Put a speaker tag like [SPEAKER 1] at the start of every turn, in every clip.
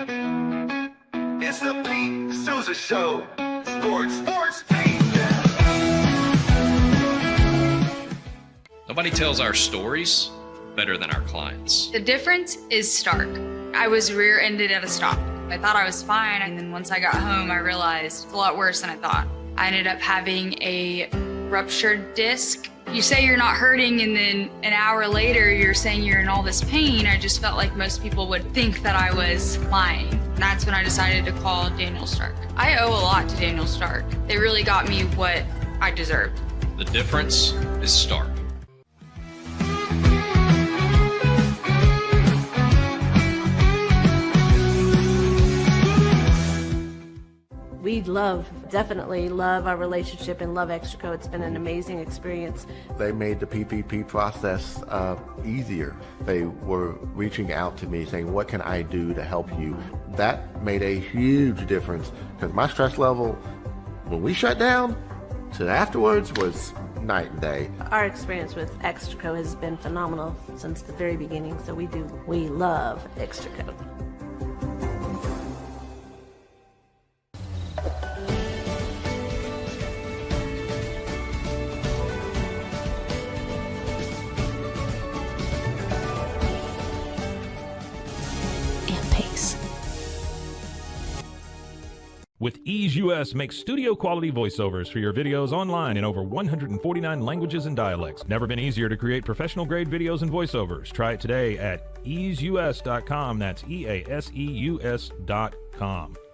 [SPEAKER 1] It's the Pete Sousa Show. Sports, Pete.
[SPEAKER 2] Nobody tells our stories better than our clients.
[SPEAKER 3] The difference is stark. I was rear-ended at a stop. I thought I was fine, and then once I got home, I realized it's a lot worse than I thought. I ended up having a ruptured disc. You say you're not hurting, and then an hour later, you're saying you're in all this pain. I just felt like most people would think that I was lying. And that's when I decided to call Daniel Stark. I owe a lot to Daniel Stark. They really got me what I deserved.
[SPEAKER 2] The difference is stark.
[SPEAKER 4] We definitely love our relationship and love Extraco. It's been an amazing experience.
[SPEAKER 5] They made the PPP process easier. They were reaching out to me saying, what can I do to help you? That made a huge difference because my stress level, when we shut down, to afterwards was night and day.
[SPEAKER 4] Our experience with Extraco has been phenomenal since the very beginning, so we love Extraco.
[SPEAKER 6] With Ease US, make studio quality voiceovers for your videos online in over 149 languages and dialects. Never been easier to create professional grade videos and voiceovers. Try it today at easeus.com. That's EASEUS.com.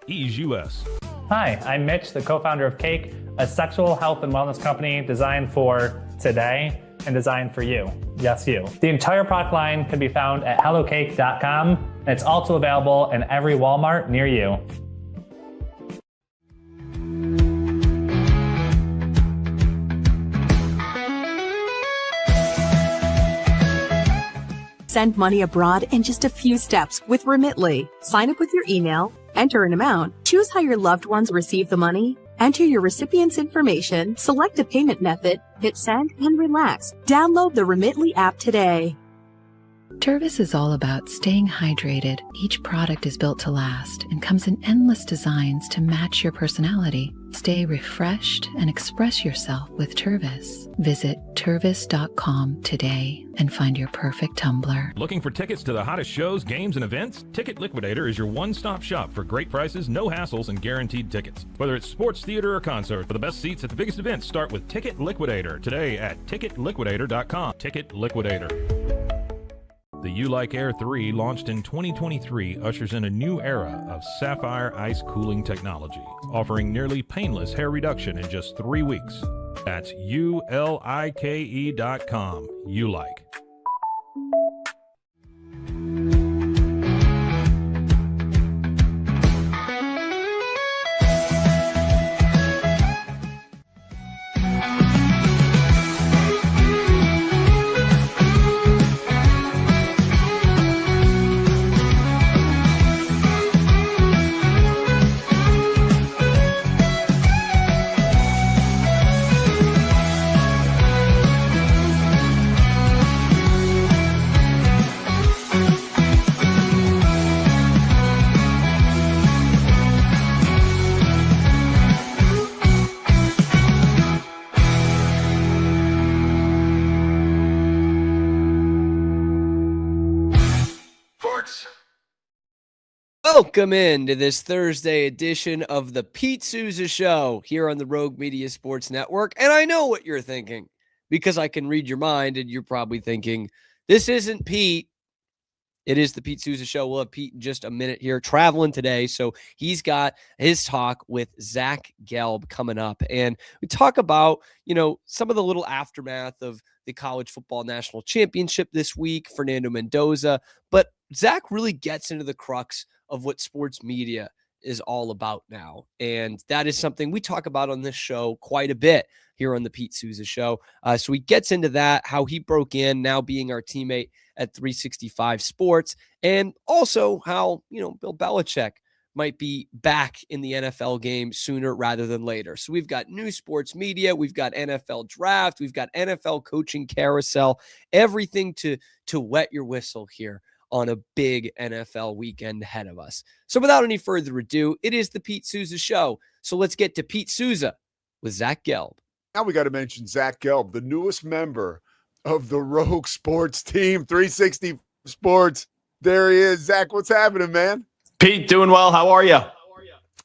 [SPEAKER 6] Ease US.
[SPEAKER 7] Hi, I'm Mitch, the co-founder of Cake, a sexual health and wellness company designed for today and designed for you. Yes, you. The entire product line can be found at hellocake.com, and it's also available in every Walmart near you.
[SPEAKER 8] Send money abroad in just a few steps with Remitly. Sign up with your email, enter an amount, choose how your loved ones receive the money, enter your recipient's information, select a payment method, hit send, and relax. Download the Remitly app today.
[SPEAKER 9] Tervis is all about staying hydrated. Each product is built to last and comes in endless designs to match your personality. Stay refreshed and express yourself with Tervis. Visit tervis.com today and find your perfect tumbler.
[SPEAKER 6] Looking for tickets to the hottest shows, games, and events? Ticket Liquidator is your one-stop shop for great prices, no hassles, and guaranteed tickets. Whether it's sports, theater, or concert, for the best seats at the biggest events, start with Ticket Liquidator today at ticketliquidator.com. Ticket Liquidator. The You Like Air 3, launched in 2023, ushers in a new era of sapphire ice cooling technology, offering nearly painless hair reduction in just 3 weeks. That's ULIKE.com. You Like.
[SPEAKER 10] Welcome in to this Thursday edition of the Pete Sousa Show here on the Rogue Media Sports Network. And I know what you're thinking because I can read your mind, and you're probably thinking, this isn't Pete. It is the Pete Sousa Show. We'll have Pete in just a minute here, traveling today. So he's got his talk with Zach Gelb coming up. And we talk about, some of the little aftermath of the college football national championship this week, Fernando Mendoza. But Zach really gets into the crux of what sports media is all about now. And that is something we talk about on this show quite a bit here on the Pete Sousa Show. So he gets into that, how he broke in, now being our teammate at 365 Sports, and also how, Bill Belichick might be back in the NFL game sooner rather than later. So we've got new sports media, we've got NFL draft, we've got NFL coaching carousel, everything to wet your whistle here on a big NFL weekend ahead of us. So without any further ado, it is the Pete Sousa Show. So let's get to Pete Sousa with Zach Gelb.
[SPEAKER 11] Now we got to mention Zach Gelb, the newest member of the Rogue Sports team, 360 Sports. There he is. Zach, what's happening, man?
[SPEAKER 12] Pete, doing well. How are you?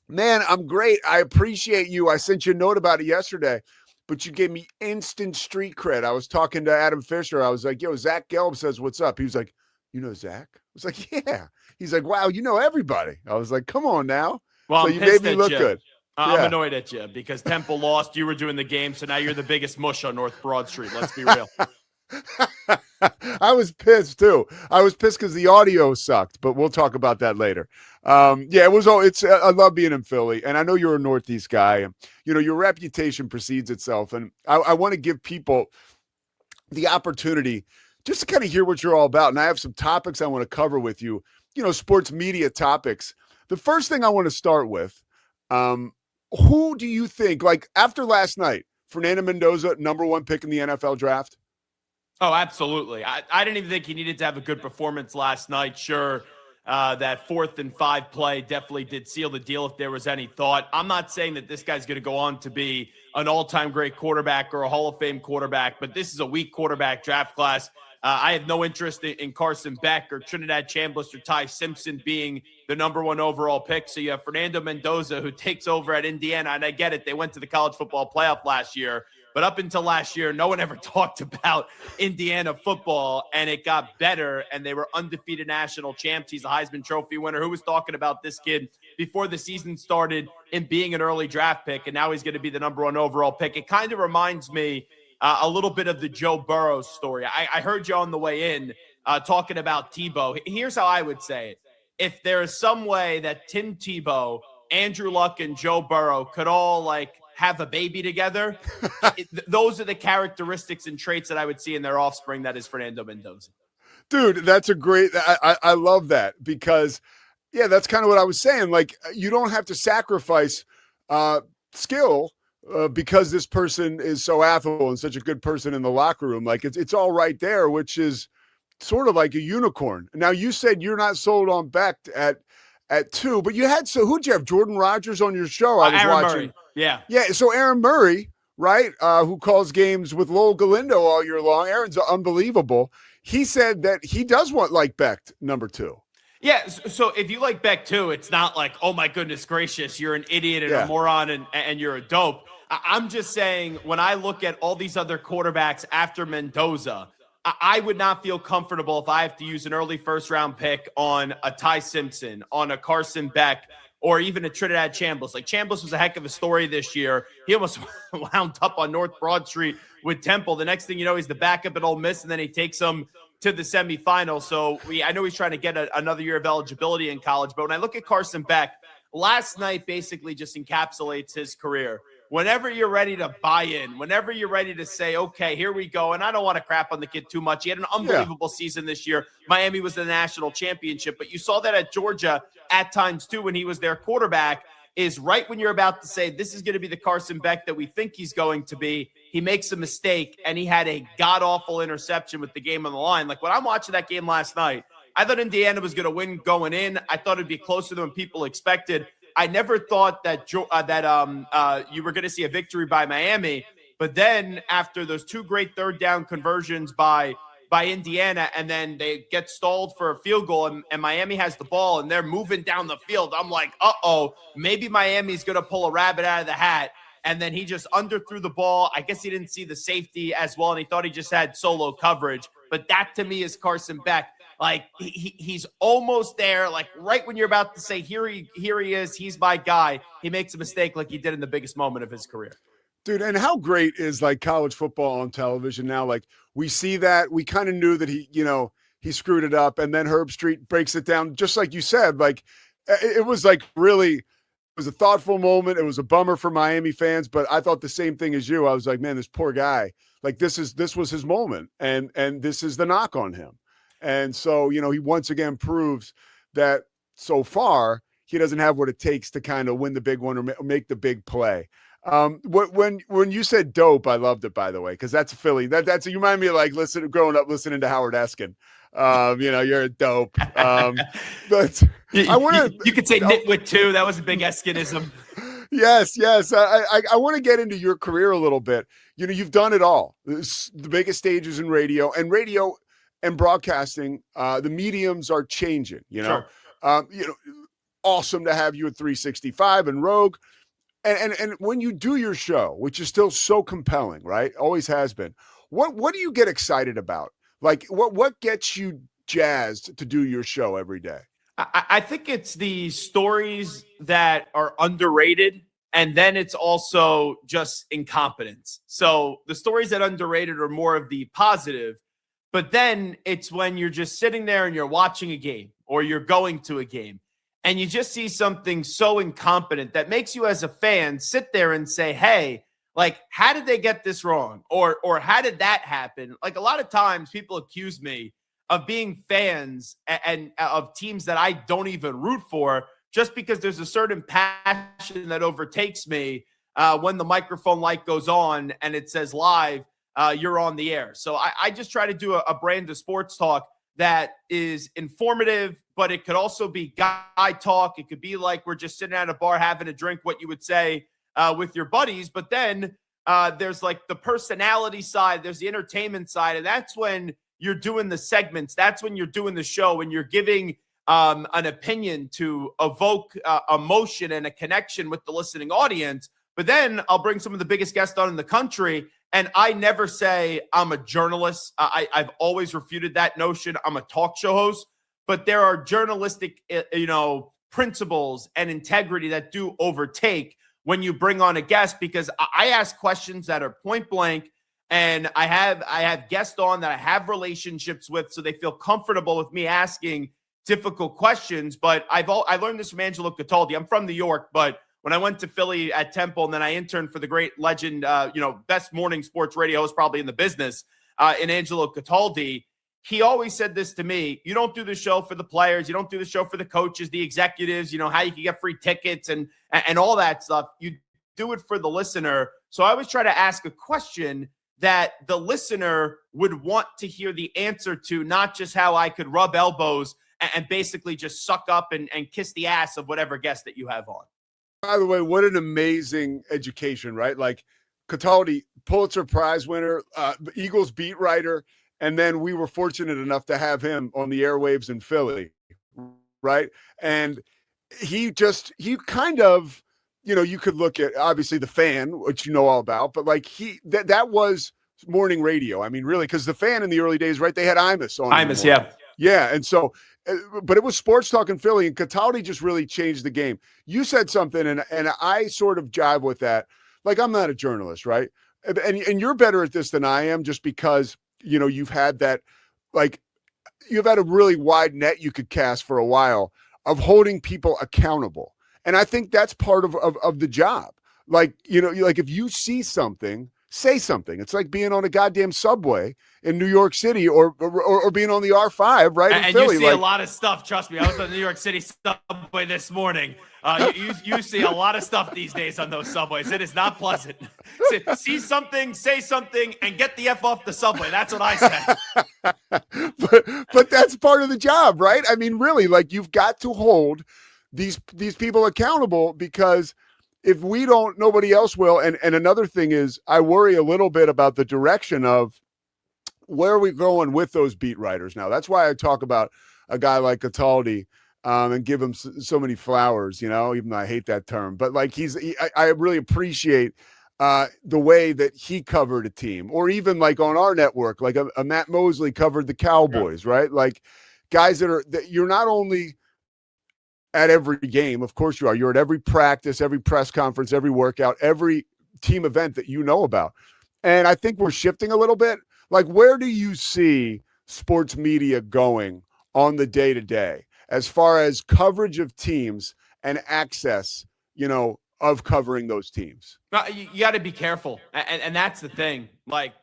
[SPEAKER 11] Man, I'm great. I appreciate you. I sent you a note about it yesterday, but you gave me instant street cred. I was talking to Adam Fisher. I was like, yo, Zach Gelb says, what's up? He was like, you know Zach? I was like, yeah. He's like, wow, you know everybody. I was like, come on now.
[SPEAKER 12] Well,
[SPEAKER 11] so you made me look good.
[SPEAKER 12] I'm annoyed at you because Temple lost. You were doing the game, so now you're the biggest mush on North Broad Street. Let's be real.
[SPEAKER 11] I was pissed too. I was pissed because the audio sucked, but we'll talk about that later. It was. I love being in Philly, and I know you're a Northeast guy. And you know your reputation precedes itself, and I want to give people the opportunity just to kind of hear what you're all about. And I have some topics I want to cover with you. You know, sports media topics. The first thing I want to start with, who do you think, like after last night, Fernando Mendoza, #1 pick in the NFL draft?
[SPEAKER 12] Oh, absolutely. I didn't even think he needed to have a good performance last night. Sure, that 4th and 5 play definitely did seal the deal if there was any thought. I'm not saying that this guy's going to go on to be an all-time great quarterback or a Hall of Fame quarterback, but this is a weak quarterback draft class. I have no interest in Carson Beck or Trinidad Chambliss or Ty Simpson being the #1 overall pick. So you have Fernando Mendoza, who takes over at Indiana, and I get it. They went to the college football playoff last year. But up until last year, no one ever talked about Indiana football, and it got better, and they were undefeated national champs. He's a Heisman Trophy winner. Who was talking about this kid before the season started in being an early draft pick, and now he's going to be the #1 overall pick? It kind of reminds me a little bit of the Joe Burrow story. I heard you on the way in talking about Tebow. Here's how I would say it. If there is some way that Tim Tebow, Andrew Luck, and Joe Burrow could all, have a baby together, those are the characteristics and traits that I would see in their offspring. That is Fernando Mendoza.
[SPEAKER 11] Dude, that's a great, I love that because, that's kind of what I was saying. Like, you don't have to sacrifice skill because this person is so affable and such a good person in the locker room. Like, it's all right there, which is sort of like a unicorn. Now, you said you're not sold on Beck at 2, but you had, so who'd you have? Jordan Rodgers on your show? I was
[SPEAKER 12] Aaron
[SPEAKER 11] watching.
[SPEAKER 12] Murray. Yeah.
[SPEAKER 11] So Aaron Murray, right, who calls games with Lowell Galindo all year long. Aaron's unbelievable. He said that he does want Beck #2.
[SPEAKER 12] Yeah, so if you like Beck too, it's not like, oh my goodness gracious, you're an idiot and a moron and you're a dope. I'm just saying, when I look at all these other quarterbacks after Mendoza, I would not feel comfortable if I have to use an early first-round pick on a Ty Simpson, on a Carson Beck, or even a Trinidad Chambliss. Like, Chambliss was a heck of a story this year. He almost wound up on North Broad Street with Temple. The next thing you know, he's the backup at Ole Miss, and then he takes them to the semifinals. So I know he's trying to get another year of eligibility in college. But when I look at Carson Beck, last night basically just encapsulates his career. Whenever you're ready to buy in, whenever you're ready to say, okay, here we go. And I don't want to crap on the kid too much. He had an unbelievable season this year. Miami was the national championship, but you saw that at Georgia at times too, when he was their quarterback, is right when you're about to say, this is going to be the Carson Beck that we think he's going to be. He makes a mistake, and he had a god-awful interception with the game on the line. Like, when I'm watching that game last night, I thought Indiana was going to win going in. I thought it'd be closer than people expected. I never thought that you were going to see a victory by Miami, but then after those 2 great third down conversions by Indiana, and then they get stalled for a field goal, and Miami has the ball, and they're moving down the field. I'm like, maybe Miami's going to pull a rabbit out of the hat. And then he just underthrew the ball. I guess he didn't see the safety as well, and he thought he just had solo coverage. But that, to me, is Carson Beck. Like, he's almost there. Like, right when you're about to say, here he is, he's my guy, he makes a mistake like he did in the biggest moment of his career.
[SPEAKER 11] Dude, and how great is college football on television now? Like, we see that. We kind of knew that he screwed it up, and then Herb Street breaks it down, just like you said. Like, it was really, it was a thoughtful moment. It was a bummer for Miami fans, but I thought the same thing as you. I was like, man, this poor guy. Like, this was his moment, and this is the knock on him. And so, he once again proves that so far he doesn't have what it takes to kind of win the big one or make the big play. When you said dope, I loved it, by the way, because that's Philly. That's you remind me of growing up listening to Howard Eskin. You're a dope. But I want to.
[SPEAKER 12] You could say nitwit too. That was a big Eskinism.
[SPEAKER 11] Yes. I want to get into your career a little bit. You've done it all. The biggest stages in radio and broadcasting. The mediums are changing.
[SPEAKER 12] Sure.
[SPEAKER 11] Awesome to have you at 365 and Rogue. And when you do your show, which is still so compelling, right? Always has been. What do you get excited about? Like what gets you jazzed to do your show every day?
[SPEAKER 12] I think it's the stories that are underrated, and then it's also just incompetence. So the stories that are underrated are more of the positive, but then it's when you're just sitting there and you're watching a game or you're going to a game and you just see something so incompetent that makes you as a fan sit there and say, hey, like, how did they get this wrong? Or how did that happen? Like, a lot of times people accuse me of being fans and of teams that I don't even root for just because there's a certain passion that overtakes me when the microphone light goes on and it says live, you're on the air. So I just try to do a brand of sports talk that is informative, but it could also be guy talk. It could be like we're just sitting at a bar having a drink, what you would say with your buddies. But then there's like the personality side, there's the entertainment side, and that's when you're doing the segments. That's when you're doing the show and you're giving an opinion to evoke emotion and a connection with the listening audience. But then I'll bring some of the biggest guests on in the country, and I never say I'm a journalist. I've always refuted that notion. I'm a talk show host, but there are journalistic, principles and integrity that do overtake when you bring on a guest, because I ask questions that are point blank, and I have guests on that I have relationships with, so they feel comfortable with me asking difficult questions. But I learned this from Angelo Cataldi. I'm from New York, but when I went to Philly at Temple, and then I interned for the great legend, best morning sports radio host probably in the business, in Angelo Cataldi, he always said this to me: you don't do the show for the players, you don't do the show for the coaches, the executives, how you can get free tickets and all that stuff. You do it for the listener. So I always try to ask a question that the listener would want to hear the answer to, not just how I could rub elbows and basically just suck up and kiss the ass of whatever guest that you have on.
[SPEAKER 11] By the way, what an amazing education, right? Like Cataldi, Pulitzer Prize winner, Eagles beat writer, and then we were fortunate enough to have him on the airwaves in Philly, right? And he kind of, you could look at obviously The Fan, which you know all about, but like that was morning radio. I mean, really, because The Fan in the early days, right? They had Imus on.
[SPEAKER 12] Imus, yeah.
[SPEAKER 11] Yeah. And so, but it was sports talk in Philly, and Cataldi just really changed the game. You said something, and I sort of jive with that. Like, I'm not a journalist, right? And you're better at this than I am, just because, you've had that, like, you've had a really wide net you could cast for a while of holding people accountable. And I think that's part of the job. Like, like if you see something, say something. It's like being on a goddamn subway in New York City or being on the R5, right?
[SPEAKER 12] And
[SPEAKER 11] in Philly.
[SPEAKER 12] You see a lot of stuff. Trust me. I was on the New York City subway this morning. You see a lot of stuff these days on those subways. It is not pleasant. See something, say something, and get the F off the subway. That's what I say.
[SPEAKER 11] but that's part of the job, right? I mean, really, like, you've got to hold these people accountable, because if we don't, nobody else will. And another thing is, I worry a little bit about the direction of where are we going with those beat writers now. That's why I talk about a guy like Cataldi and give him so many flowers, even though I hate that term. But like I really appreciate the way that he covered a team, or even like on our network, like a Matt Mosley covered the Cowboys, right? Like guys that you're not only at every game, of course you are. You're at every practice, every press conference, every workout, every team event that you know about. And I think we're shifting a little bit. Like, where do you see sports media going on the day-to-day as far as coverage of teams and access, of covering those teams?
[SPEAKER 12] You got to be careful. And that's the thing. Like,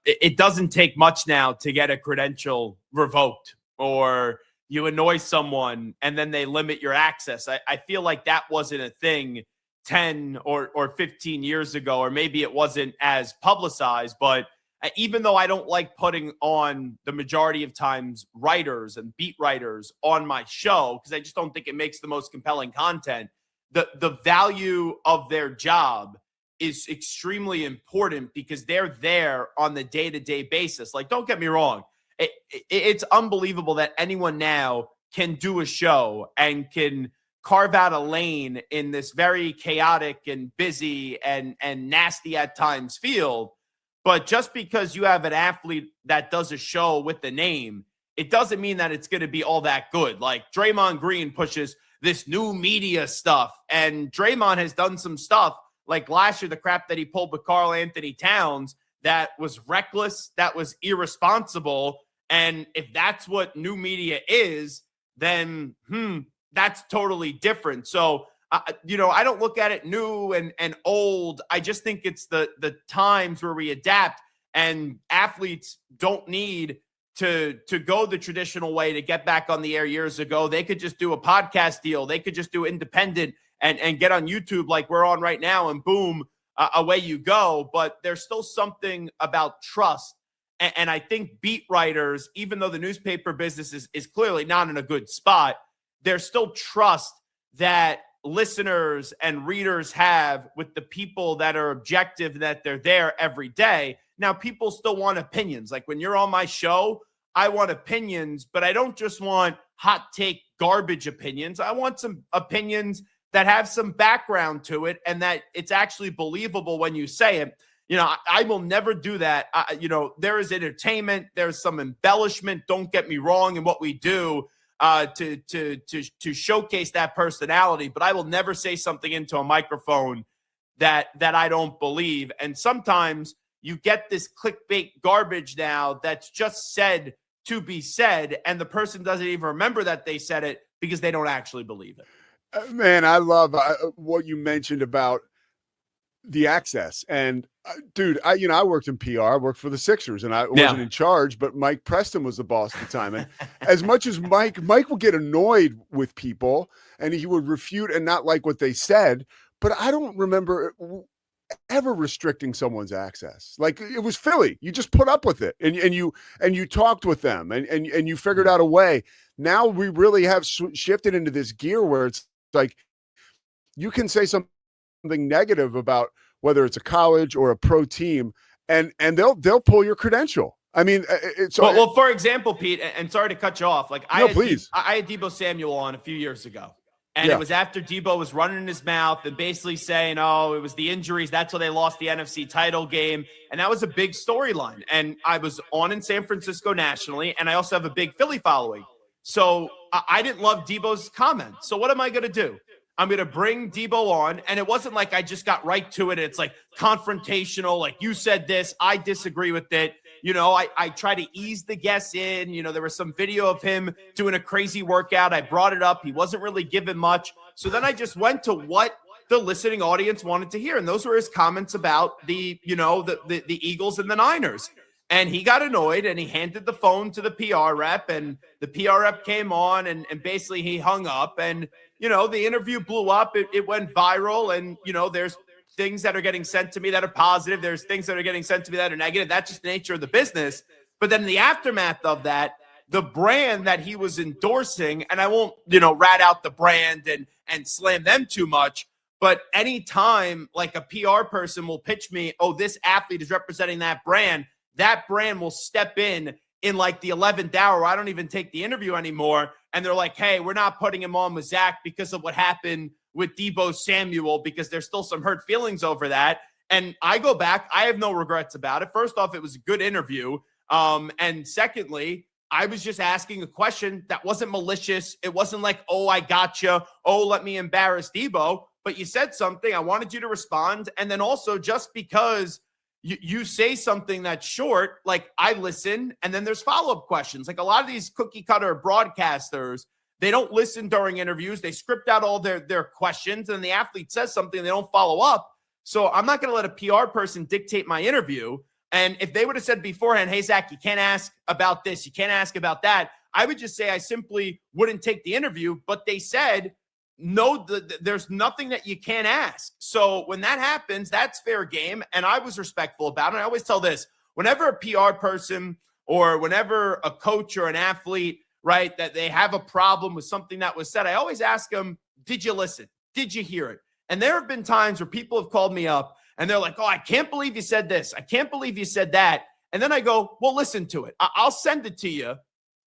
[SPEAKER 12] it doesn't take much now to get a credential revoked, or you annoy someone and then they limit your access. I feel like that wasn't a thing 10 or 15 years ago, or maybe it wasn't as publicized, but even though I don't like putting on the majority of times writers and beat writers on my show, because I just don't think it makes the most compelling content, the value of their job is extremely important because they're there on the day-to-day basis. Like, don't get me wrong. It's unbelievable that anyone now can do a show and can carve out a lane in this very chaotic and busy and nasty at times field. But just because you have an athlete that does a show with the name, it doesn't mean that it's going to be all that good. Like Draymond Green pushes this new media stuff, and Draymond has done some stuff like last year, the crap that he pulled with Karl Anthony Towns, that was reckless, that was irresponsible. And if that's what new media is, then that's totally different. So, I don't look at it new and old. I just think it's the times where we adapt, and athletes don't need to go the traditional way to get back on the air years ago. They could just do a podcast deal. They could just do independent and get on YouTube like we're on right now, and boom, away you go. But there's still something about trust. And I think beat writers, even though the newspaper business is clearly not in a good spot, there's still trust that listeners and readers have with the people that are objective, that they're there every day. Now, people still want opinions. Like when you're on my show, I want opinions, but I don't just want hot take garbage opinions. I want some opinions that have some background to it and that it's actually believable when you say it. I will never do that. There is entertainment. There's some embellishment. Don't get me wrong in what we do to showcase that personality. But I will never say something into a microphone that I don't believe. And sometimes you get this clickbait garbage now that's just said to be said, and the person doesn't even remember that they said it because they don't actually believe it.
[SPEAKER 11] Man, I love what you mentioned about the access. And dude, I worked in PR, I worked for the Sixers, and I wasn't in charge, but Mike Preston was the boss at the time. And as much as Mike would get annoyed with people and he would refute and not like what they said, but I don't remember ever restricting someone's access. Like it was Philly. You just put up with it and you talked with them and you figured out a way. Now we really have shifted into this gear where it's like you can say something negative about whether it's a college or a pro team, and they'll pull your credential. I mean,
[SPEAKER 12] well, for example, Pete, and sorry to cut you off. Like I had Deebo Samuel on a few years ago, and it was after Deebo was running his mouth and basically saying, "Oh, it was the injuries. That's why they lost the NFC title game," and that was a big storyline. And I was on in San Francisco nationally, and I also have a big Philly following, so I didn't love Deebo's comments. So what am I going to do? I'm going to bring Deebo on, and it wasn't like I just got right to it. It's like confrontational, like you said this, I disagree with it. I try to ease the guests in. There was some video of him doing a crazy workout. I brought it up. He wasn't really given much. So then I just went to what the listening audience wanted to hear, and those were his comments about the Eagles and the Niners. And he got annoyed, and he handed the phone to the PR rep, and the PR rep came on, and basically he hung up, and the interview blew up. It went viral. And, there's things that are getting sent to me that are positive. There's things that are getting sent to me that are negative. That's just the nature of the business. But then in the aftermath of that, the brand that he was endorsing, and I won't, rat out the brand and slam them too much. But anytime like a PR person will pitch me, oh, this athlete is representing that brand will step in like the 11th hour. I don't even take the interview anymore. And they're like, hey, we're not putting him on with Zach because of what happened with Deebo Samuel, because there's still some hurt feelings over that. And I go back. I have no regrets about it. First off, it was a good interview. And secondly, I was just asking a question that wasn't malicious. It wasn't like, oh, I gotcha. Oh, let me embarrass Deebo. But you said something. I wanted you to respond. And then also just because you say something that's short, like I listen, and then there's follow-up questions. Like a lot of these cookie cutter broadcasters, they don't listen during interviews. They script out all their questions, and the athlete says something, they don't follow up. So I'm not going to let a PR person dictate my interview. And if they would have said beforehand, hey, Zach, you can't ask about this, you can't ask about that, I would just say I simply wouldn't take the interview. But they said, no, there's nothing that you can't ask. So when that happens, that's fair game. And I was respectful about it. I always tell this, whenever a PR person or whenever a coach or an athlete, right, that they have a problem with something that was said, I always ask them, did you listen? Did you hear it? And there have been times where people have called me up and they're like, oh, I can't believe you said this. I can't believe you said that. And then I go, well, listen to it. I'll send it to you.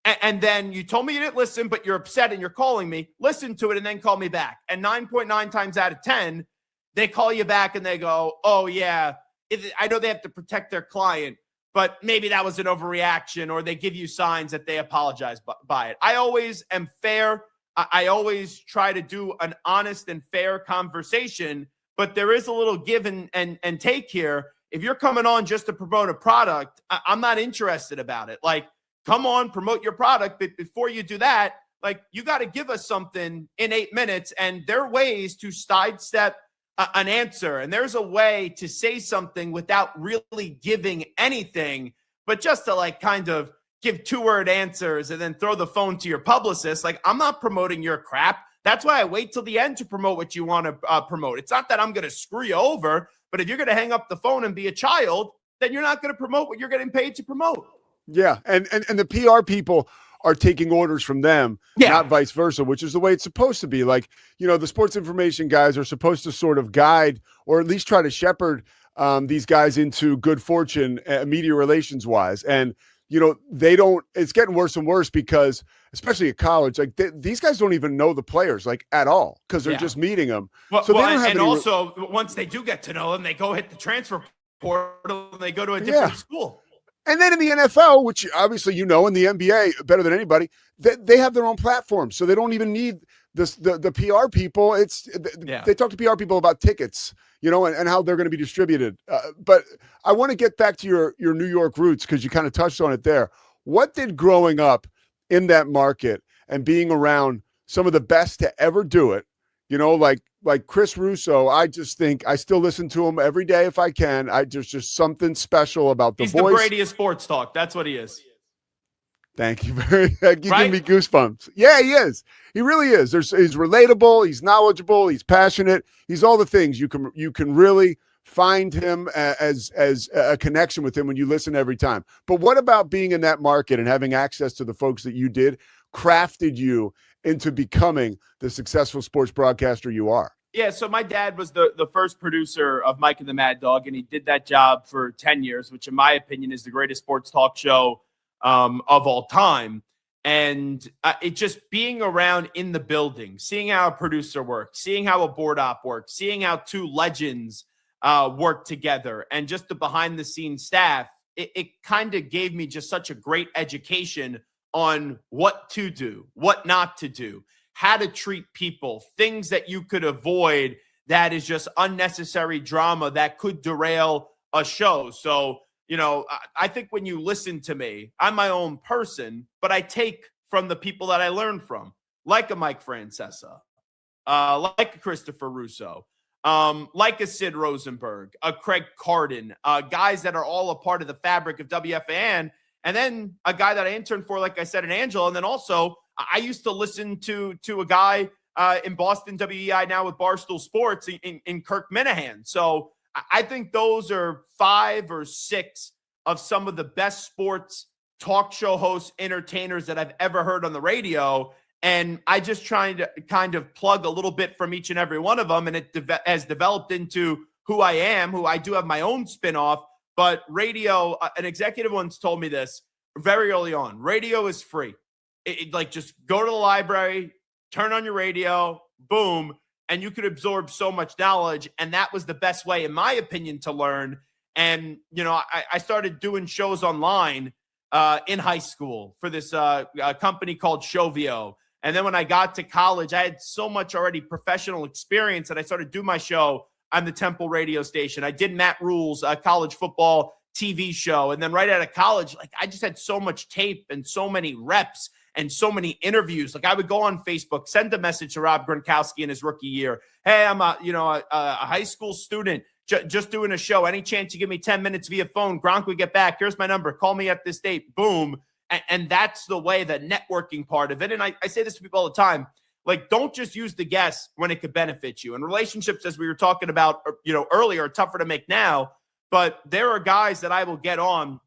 [SPEAKER 12] And then you told me you didn't listen, but you're upset and you're calling me. Listen to it and then call me back. And 9.9 times out of 10, they call you back and they go, oh, yeah, I know they have to protect their client, but maybe that was an overreaction, or they give you signs that they apologize by it. I always am fair. I always try to do an honest and fair conversation, but there is a little give and take here. If you're coming on just to promote a product, I'm not interested about it. Like, come on, promote your product. But before you do that, like, you got to give us something in 8 minutes. And there are ways to sidestep an answer. And there's a way to say something without really giving anything, but just to like kind of give 2-word answers and then throw the phone to your publicist. Like, I'm not promoting your crap. That's why I wait till the end to promote what you want to promote. It's not that I'm going to screw you over, but if you're going to hang up the phone and be a child, then you're not going to promote what you're getting paid to promote.
[SPEAKER 11] Yeah. And the PR people are taking orders from them, not vice versa, which is the way it's supposed to be. Like, you know, the sports information guys are supposed to sort of guide or at least try to shepherd these guys into good fortune, media relations wise. And, you know, they don't, it's getting worse and worse because, especially at college, like these guys don't even know the players like at all because they're just meeting them.
[SPEAKER 12] Well,
[SPEAKER 11] so they don't have
[SPEAKER 12] and also once they do get to know them, they go hit the transfer portal and they go to a different school.
[SPEAKER 11] And then in the NFL, which obviously you know, in the NBA better than anybody, they have their own platform, so they don't even need the PR people. They talk to PR people about tickets, you know, and how they're going to be distributed. But I want to get back to your New York roots because you kind of touched on it there. What did growing up in that market and being around some of the best to ever do it, you know, like Chris Russo, I just think I still listen to him every day if I can. There's just something special about the voice.
[SPEAKER 12] He's the Brady of sports talk. That's what he is.
[SPEAKER 11] Thank you very much. You give me goosebumps. Yeah, he is. He really is. He's relatable. He's knowledgeable. He's passionate. He's all the things. You can really find him as a connection with him when you listen every time. But what about being in that market and having access to the folks that you did crafted you into becoming the successful sports broadcaster you are?
[SPEAKER 12] Yeah, so my dad was the first producer of Mike and the Mad Dog, and he did that job for 10 years, which in my opinion is the greatest sports talk show of all time. And it just being around in the building, seeing how a producer works, seeing how a board op works, seeing how two legends work together, and just the behind-the-scenes staff, it kind of gave me just such a great education on what to do, what not to do, how to treat people, things that you could avoid that is just unnecessary drama that could derail a show. So, you know, I think when you listen to me, I'm my own person, but I take from the people that I learn from, like a Mike Francesa, like a Christopher Russo, like a Sid Rosenberg, a Craig Carden, guys that are all a part of the fabric of WFAN. And then a guy that I interned for, like I said, in Angela. And then also I used to listen to a guy in Boston, WEI now with Barstool Sports in Kirk Minahan. So I think those are 5 or 6 of some of the best sports talk show hosts, entertainers that I've ever heard on the radio. And I just trying to kind of plug a little bit from each and every one of them. And it has developed into who I am, who I do have my own spinoff. But radio, an executive once told me this very early on. Radio is free. Like, just go to the library, turn on your radio, boom, and you could absorb so much knowledge. And that was the best way, in my opinion, to learn. And, you know, I started doing shows online in high school for this company called Shovio. And then when I got to college, I had so much already professional experience that I started doing my show on the Temple radio station. I did Matt Rule's college football TV show. And then right out of college, like, I just had so much tape and so many reps and so many interviews. Like, I would go on Facebook, send a message to Rob Gronkowski in his rookie year. Hey, I'm a high school student just doing a show. Any chance you give me 10 minutes via phone? Gronk would get back. Here's my number. Call me at this date. Boom. And that's the way, the networking part of it. And I say this to people all the time. Like, don't just use the guess when it could benefit you. And relationships, as we were talking about, you know, earlier, are tougher to make now. but there are guys that I will get on.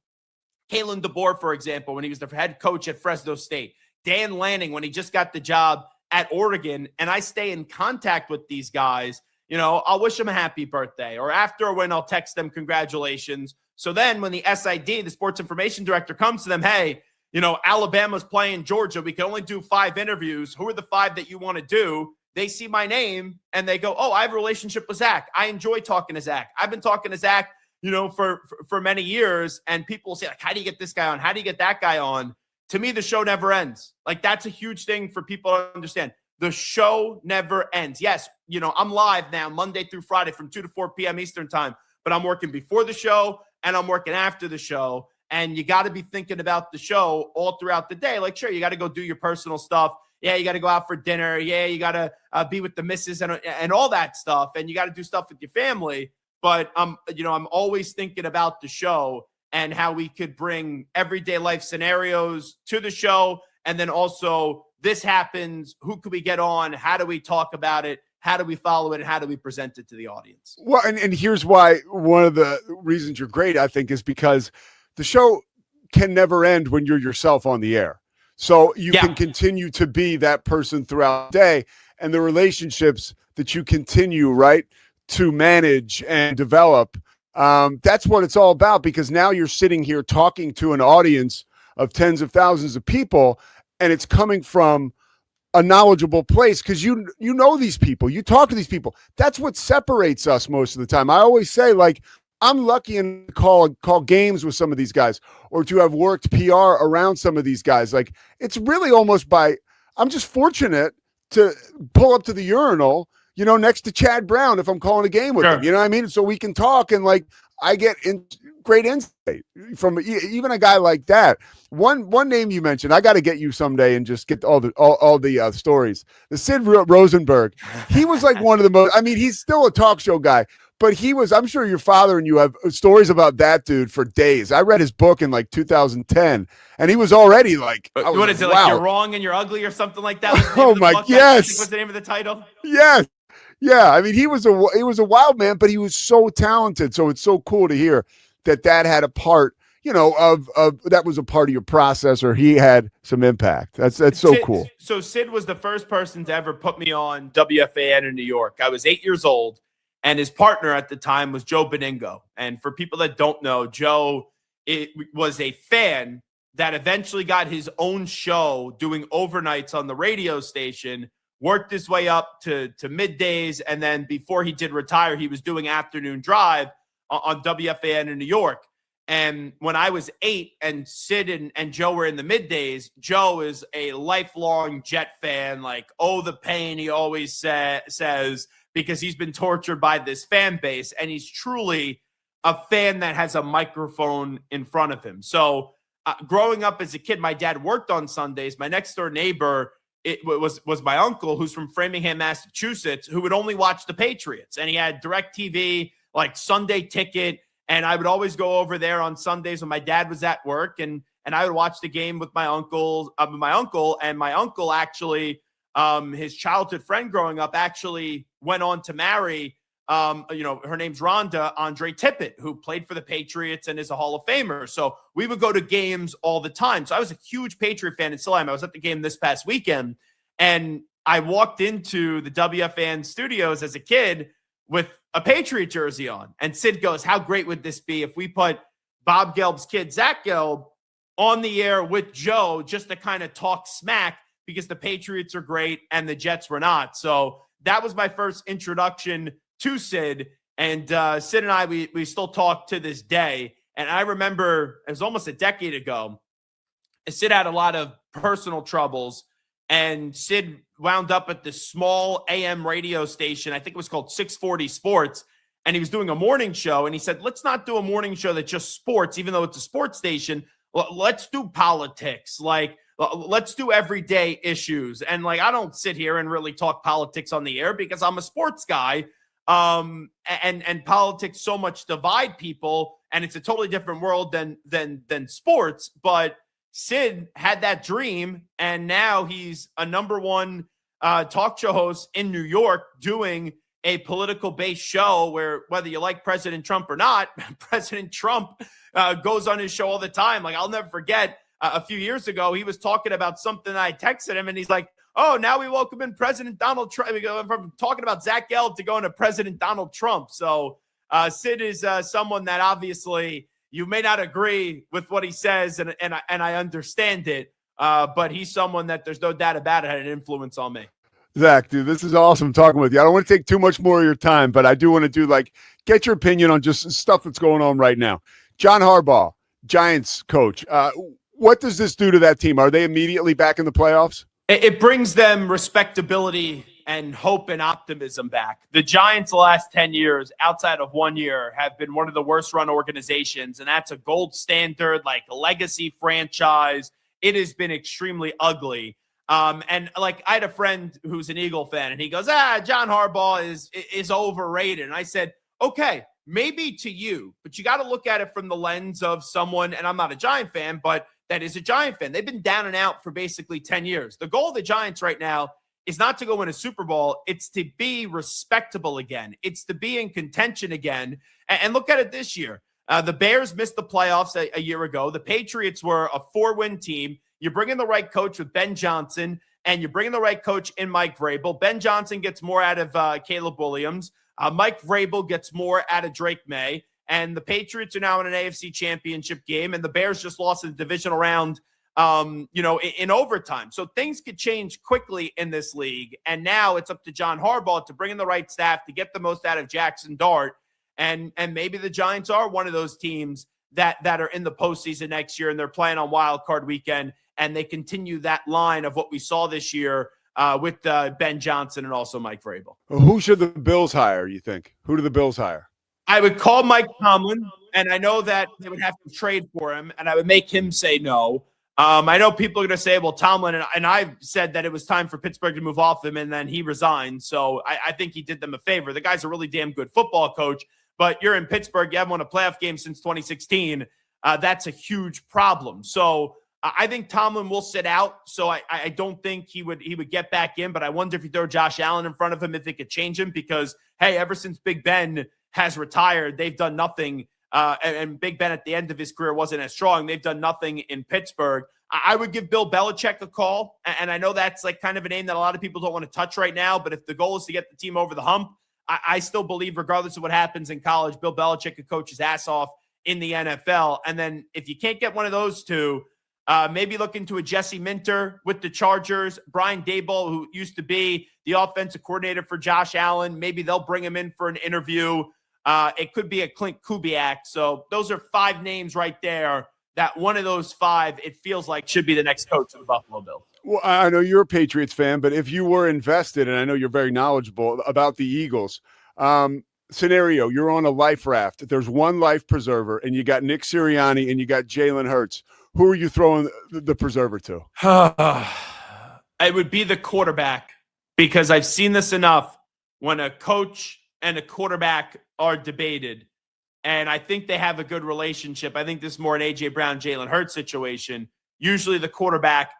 [SPEAKER 12] Kalen DeBoer, for example, when he was the head coach at Fresno State. Dan Lanning, when he just got the job at Oregon. And I stay in contact with these guys. You know, I'll wish them a happy birthday, or after a win, I'll text them congratulations. So then when the SID, the sports information director, comes to them, hey, you know, Alabama's playing Georgia. We can only do 5 interviews. Who are the 5 that you want to do? They see my name and they go, oh, I have a relationship with Zach. I enjoy talking to Zach. I've been talking to Zach, you know, for many years. And people will say, like, how do you get this guy on? How do you get that guy on? To me, the show never ends. Like, that's a huge thing for people to understand. The show never ends. Yes, you know, I'm live now Monday through Friday from 2 to 4 p.m. Eastern time, but I'm working before the show and I'm working after the show. And you got to be thinking about the show all throughout the day. Like, sure, you got to go do your personal stuff. Yeah, you got to go out for dinner. Yeah, you got to be with the missus and all that stuff. And you got to do stuff with your family. But, you know, I'm always thinking about the show and how we could bring everyday life scenarios to the show. And then also, this happens. Who could we get on? How do we talk about it? How do we follow it? And how do we present it to the audience?
[SPEAKER 11] Well, and here's why one of the reasons you're great, I think, is because the show can never end when you're yourself on the air. So you can continue to be that person throughout the day, and the relationships that you continue, right, to manage and develop. That's what it's all about, because now you're sitting here talking to an audience of tens of thousands of people, and it's coming from a knowledgeable place because you know these people, you talk to these people. That's what separates us most of the time. I always say, like, I'm lucky and call games with some of these guys, or to have worked PR around some of these guys. Like, it's really almost I'm just fortunate to pull up to the urinal, you know, next to Chad Brown if I'm calling a game with him, you know what I mean? So we can talk, and like, I get great insight from even a guy like that. One name you mentioned, I got to get you someday and just get all the stories. The Sid Rosenberg, he was like one of the most, I mean, he's still a talk show guy, but he was, I'm sure your father and you have stories about that dude for days. I read his book in like 2010, and he was already like,
[SPEAKER 12] what is it, like, you're wrong and you're ugly or something like that?
[SPEAKER 11] Oh my, yes.
[SPEAKER 12] What's the name of the title?
[SPEAKER 11] Yes. Yeah, I mean, he was a wild man, but he was so talented. So it's so cool to hear that had a part, you know, of that was a part of your process, or he had some impact. That's so cool.
[SPEAKER 12] So Sid was the first person to ever put me on WFAN in New York. I was 8 years old, and his partner at the time was Joe Beningo. And for people that don't know, Joe was a fan that eventually got his own show doing overnights on the radio station, worked his way up to middays, and then before he did retire, he was doing afternoon drive on WFAN in New York. And when I was 8 and Sid and Joe were in the middays, Joe is a lifelong Jet fan, like, oh, the pain, he always says, because he's been tortured by this fan base, and he's truly a fan that has a microphone in front of him. So growing up as a kid, my dad worked on Sundays. My next door neighbor, it was my uncle, who's from Framingham, Massachusetts, who would only watch the Patriots. And he had DirecTV, like Sunday Ticket. And I would always go over there on Sundays when my dad was at work. And I would watch the game with my uncle. And my uncle actually, his childhood friend growing up, actually went on to marry, you know, her name's Rhonda Andre Tippett, who played for the Patriots and is a Hall of Famer. So we would go to games all the time. So I was a huge Patriot fan, and still am. I was at the game this past weekend, and I walked into the WFAN studios as a kid with a Patriot jersey on. And Sid goes, how great would this be if we put Bob Gelb's kid, Zach Gelb, on the air with Joe just to kind of talk smack, because the Patriots are great and the Jets were not. So that was my first introduction to Sid, and Sid and I, we still talk to this day. And I remember it was almost a decade ago, Sid had a lot of personal troubles, and Sid wound up at this small AM radio station. I think it was called 640 Sports, and he was doing a morning show, and he said, let's not do a morning show that's just sports, even though it's a sports station. Let's do politics. Like, let's do everyday issues. And like, I don't sit here and really talk politics on the air because I'm a sports guy. And politics so much divide people, and it's a totally different world than sports. But Sid had that dream, and now he's a #1 talk show host in New York, doing a political based show where whether you like President Trump or not, President Trump goes on his show all the time. Like, I'll never forget a few years ago, he was talking about something. I texted him and he's like, oh, now we welcome in President Donald Trump. We go from talking about Zach Gelb to going to President Donald Trump. So Sid is someone that obviously you may not agree with what he says, and I understand it. But he's someone that there's no doubt about it had an influence on me.
[SPEAKER 11] Zach, dude, this is awesome talking with you. I don't want to take too much more of your time, but I do want to get your opinion on just stuff that's going on right now. John Harbaugh, Giants coach. What does this do to that team? Are they immediately back in the playoffs?
[SPEAKER 12] It brings them respectability and hope and optimism back. The Giants the last 10 years, outside of 1 year, have been one of the worst run organizations, and that's a gold standard, like a legacy franchise. It has been extremely ugly. And like, I had a friend who's an Eagle fan, and he goes, John Harbaugh is overrated. And I said, okay, maybe to you, but you got to look at it from the lens of someone, and I'm not a Giant fan, but that is a Giant fan. They've been down and out for basically 10 years. The goal of the Giants right now is not to go win a Super Bowl. It's to be respectable again. It's to be in contention again. And look at it this year. The Bears missed the playoffs a year ago. The Patriots were a 4-win team. You bring in the right coach with Ben Johnson, and you bring in the right coach in Mike Vrabel. Ben Johnson gets more out of Caleb Williams. Mike Vrabel gets more out of Drake May. And the Patriots are now in an AFC championship game, and the Bears just lost in the divisional round, in overtime. So things could change quickly in this league. And now it's up to John Harbaugh to bring in the right staff to get the most out of Jackson Dart. And maybe the Giants are one of those teams that are in the postseason next year, and they're playing on Wild Card Weekend, and they continue that line of what we saw this year with Ben Johnson and also Mike Vrabel.
[SPEAKER 11] Well, who should the Bills hire, you think? Who do the Bills hire?
[SPEAKER 12] I would call Mike Tomlin, and I know that they would have to trade for him, and I would make him say no. I know people are going to say, well, Tomlin, and I said that it was time for Pittsburgh to move off him, and then he resigned. So I think he did them a favor. The guy's a really damn good football coach, but you're in Pittsburgh. You haven't won a playoff game since 2016. That's a huge problem. So I think Tomlin will sit out. So I don't think he would get back in, but I wonder if you throw Josh Allen in front of him, if it could change him, because, hey, ever since Big Ben has retired, they've done nothing. And Big Ben at the end of his career wasn't as strong. They've done nothing in Pittsburgh. I would give Bill Belichick a call. And I know that's like kind of a name that a lot of people don't want to touch right now. But if the goal is to get the team over the hump, I still believe, regardless of what happens in college, Bill Belichick could coach his ass off in the NFL. And then if you can't get one of those two, maybe look into a Jesse Minter with the Chargers, Brian Daboll, who used to be the offensive coordinator for Josh Allen. Maybe they'll bring him in for an interview. It could be a Clint Kubiak. So those are 5 names right there that one of those 5, it feels like, should be the next coach of the Buffalo Bills.
[SPEAKER 11] Well, I know you're a Patriots fan, but if you were invested, and I know you're very knowledgeable about the Eagles, scenario, you're on a life raft. There's one life preserver, and you got Nick Sirianni and you got Jalen Hurts. Who are you throwing the preserver to?
[SPEAKER 12] It would be the quarterback, because I've seen this enough when a coach and a quarterback are debated, and I think they have a good relationship. I think this is more an A.J. Brown, Jalen Hurts situation. Usually the quarterback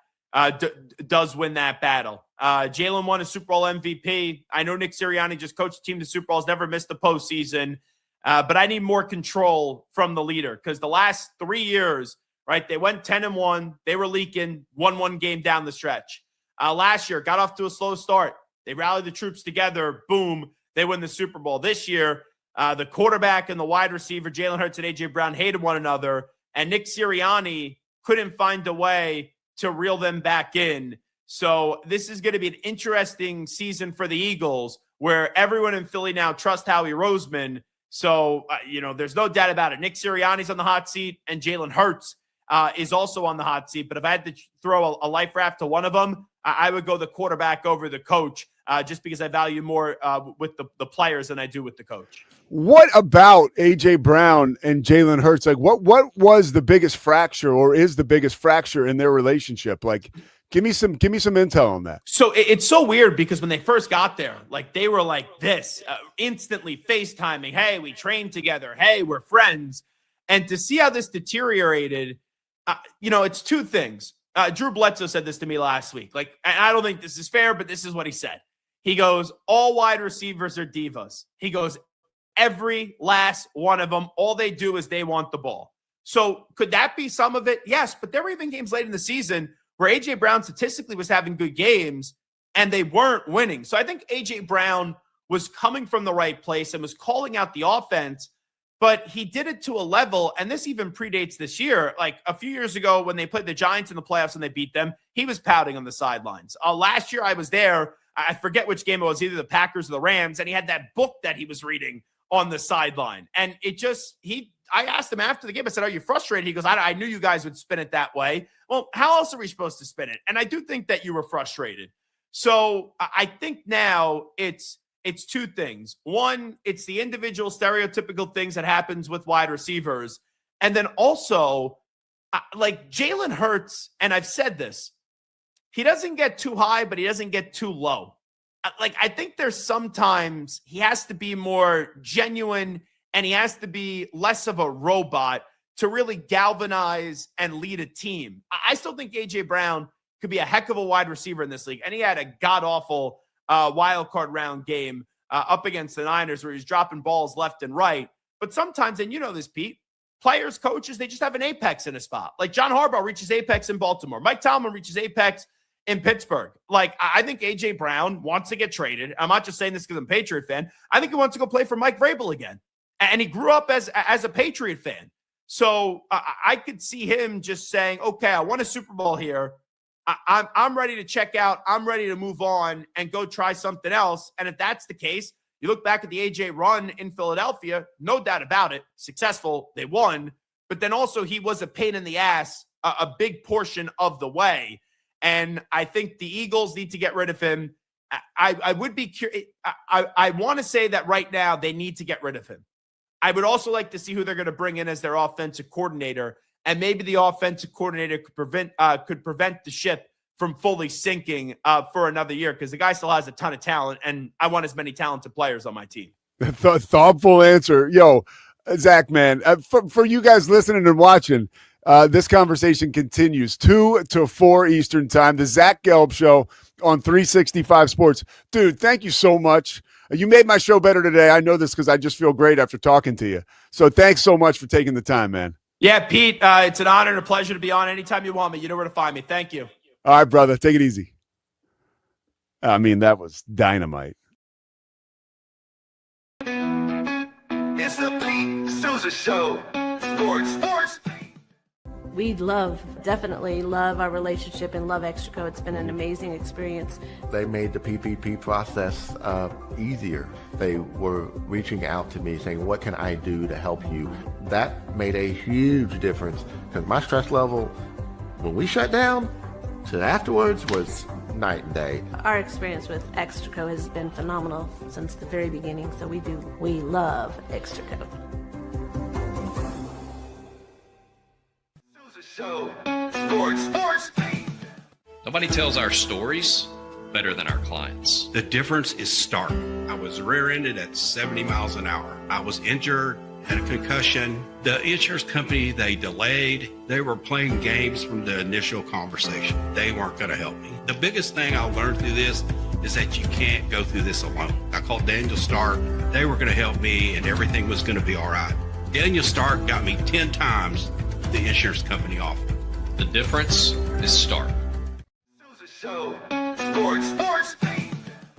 [SPEAKER 12] does win that battle. Jalen won a Super Bowl MVP. I know Nick Sirianni just coached the team to Super Bowls, never missed the postseason, but I need more control from the leader, because the last 3 years, right, they went 10-1. They were leaking, won one game down the stretch. Last year, got off to a slow start. They rallied the troops together. Boom, they win the Super Bowl. This year, the quarterback and the wide receiver, Jalen Hurts and A.J. Brown, hated one another, and Nick Sirianni couldn't find a way to reel them back in. So this is going to be an interesting season for the Eagles, where everyone in Philly now trusts Howie Roseman. So, there's no doubt about it. Nick Sirianni's on the hot seat, and Jalen Hurts is also on the hot seat. But if I had to throw a life raft to one of them, I would go the quarterback over the coach, just because I value more with the players than I do with the coach.
[SPEAKER 11] What about A.J. Brown and Jalen Hurts? Like, what was the biggest fracture, or is the biggest fracture in their relationship? Like, give me some intel on that.
[SPEAKER 12] So it's so weird, because when they first got there, like, they were like this, instantly FaceTiming. Hey, we trained together. Hey, we're friends. And to see how this deteriorated, it's 2 things. Drew Bledsoe said this to me last week. Like, I don't think this is fair, but this is what he said. He goes, all wide receivers are divas. He goes, every last one of them, all they do is they want the ball. So could that be some of it? Yes, but there were even games late in the season where A.J. Brown statistically was having good games and they weren't winning. So I think A.J. Brown was coming from the right place and was calling out the offense, but he did it to a level, and this even predates this year. Like a few years ago when they played the Giants in the playoffs and they beat them, he was pouting on the sidelines. Last year I was there. I forget which game it was, either the Packers or the Rams, and he had that book that he was reading on the sideline. And it just, I asked him after the game, I said, are you frustrated? He goes, I knew you guys would spin it that way. Well, how else are we supposed to spin it? And I do think that you were frustrated. So I think now it's two things. One, it's the individual stereotypical things that happens with wide receivers. And then also, like Jalen Hurts, and I've said this, he doesn't get too high, but he doesn't get too low. Like, I think there's sometimes he has to be more genuine and he has to be less of a robot to really galvanize and lead a team. I still think A.J. Brown could be a heck of a wide receiver in this league. And he had a god-awful wild card round game up against the Niners where he's dropping balls left and right. But sometimes, and you know this, Pete, players, coaches, they just have an apex in a spot. Like John Harbaugh reaches apex in Baltimore. Mike Tomlin reaches apex in Pittsburgh. Like, I think A.J. Brown wants to get traded. I'm not just saying this because I'm a Patriot fan. I think he wants to go play for Mike Vrabel again. And he grew up as a Patriot fan. So I could see him just saying, okay, I won a Super Bowl here. I'm ready to check out. I'm ready to move on and go try something else. And if that's the case, you look back at the A.J. run in Philadelphia, no doubt about it, successful, they won. But then also he was a pain in the ass a big portion of the way. And I think the Eagles need to get rid of him. I would be curious. I want to say that right now they need to get rid of him. I would also like to see who they're going to bring in as their offensive coordinator. And maybe the offensive coordinator could prevent the ship from fully sinking for another year, because the guy still has a ton of talent, and I want as many talented players on my team.
[SPEAKER 11] Thoughtful answer. Yo, Zach, man, for you guys listening and watching, this conversation continues 2 to 4 Eastern time. The Zach Gelb Show on 365 Sports. Dude, thank you so much. You made my show better today. I know this because I just feel great after talking to you. So thanks so much for taking the time, man.
[SPEAKER 12] Yeah, Pete, it's an honor and a pleasure to be on anytime you want me. You know where to find me. Thank you.
[SPEAKER 11] All right, brother. Take it easy. I mean, that was dynamite.
[SPEAKER 1] It's the Pete Sousa Show. Sports.
[SPEAKER 4] We definitely love our relationship and love Extraco. It's been an amazing experience.
[SPEAKER 5] They made the PPP process easier. They were reaching out to me saying, what can I do to help you? That made a huge difference, because my stress level when we shut down to afterwards was night and day.
[SPEAKER 4] Our experience with Extraco has been phenomenal since the very beginning, so we love Extraco.
[SPEAKER 1] Show. Sports.
[SPEAKER 2] Nobody tells our stories better than our clients.
[SPEAKER 13] The difference is stark. I was rear-ended at 70 miles an hour. I was injured, had a concussion. The insurance company, they delayed. They were playing games from the initial conversation. They weren't going to help me. The biggest thing I learned through this is that you can't go through this alone. I called Daniel Stark. They were going to help me, and everything was going to be all right. Daniel Stark got me 10 times the insurance company offered.
[SPEAKER 2] The difference is stark.
[SPEAKER 1] Show. Sports.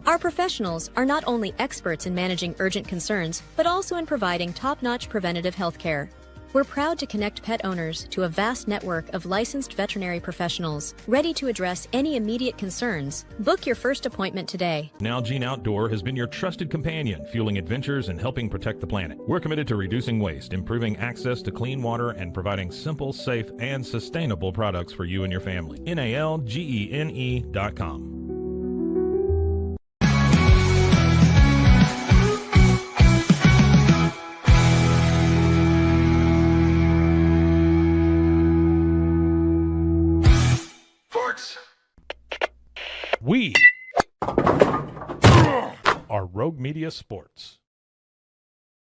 [SPEAKER 14] Our professionals are not only experts in managing urgent concerns, but also in providing top-notch preventative health care. We're proud to connect pet owners to a vast network of licensed veterinary professionals, ready to address any immediate concerns. Book your first appointment today.
[SPEAKER 6] Nalgene Outdoor has been your trusted companion, fueling adventures and helping protect the planet. We're committed to reducing waste, improving access to clean water, and providing simple, safe, and sustainable products for you and your family. NALGENE.com. We are Rogue Media Sports.